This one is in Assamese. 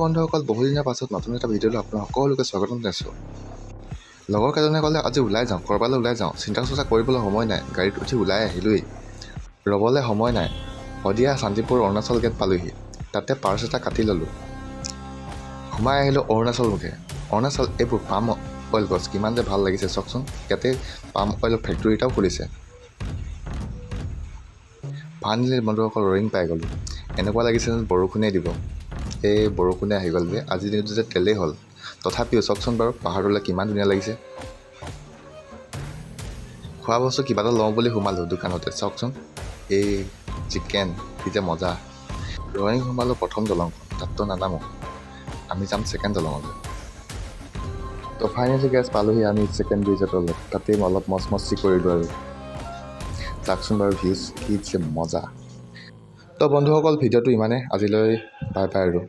বন্ধুসকল, বহুদিনৰ পাছত নতুন এটা ভিডিঅ'লৈ আপোনালোক সকলোকে স্বাগতম জনাইছোঁ। লগৰ কেইজনে ক'লে আজি ওলাই যাওঁ, ক'ৰবালৈ ওলাই যাওঁ। চিন্তা চৰ্চা কৰিবলৈ সময় নাই, গাড়ীত উঠি ওলাই আহিলোৱেই। ৰ'বলৈ সময় নাই। শদিয়া শান্তিপুৰ অৰুণাচল গেট পালোহি। তাতে পাৰ্চ এটা কাটি ল'লোঁ। সোমাই আহিলোঁ অৰুণাচল মুখে। অৰুণাচল এইবোৰ পাম অইল গছ কিমান যে ভাল লাগিছে চাওকচোন। ইয়াতে পাম অইলৰ ফেক্টৰী এটাও খুলিছে। ফাইনেলি বন্ধুসকল ৰিং পাই গ'লোঁ। এনেকুৱা লাগিছে যেন বৰষুণেই দিব। এই বৰষুণে আহি গ'ল যে আজিৰ দিনটো যে তেলেই হ'ল। তথাপিও চাওকচোন বাৰু পাহাৰটোলৈ কিমান ধুনীয়া লাগিছে। খোৱা বস্তু কিবা এটা লওঁ বুলি সোমালোঁ দোকানতে। চাওকচোন এই চিকেন, কি যে মজা। ৰয়িং সোমালোঁ প্ৰথম দলংখন, তাততো নানামো। আমি যাম ছেকেণ্ড দলঙলৈ। তো ফাইনেলি গেছ পালোহি আমি ছেকেণ্ড ব্ৰিজৰ তলত। তাতেই অলপ মস্তি কৰিলোঁ আৰু। চাওকচোন বাৰু ভিউজ কি যে মজা। তো বন্ধুসকল ভিডিঅ'টো ইমানে, আজিলৈ বাই বাই আৰু।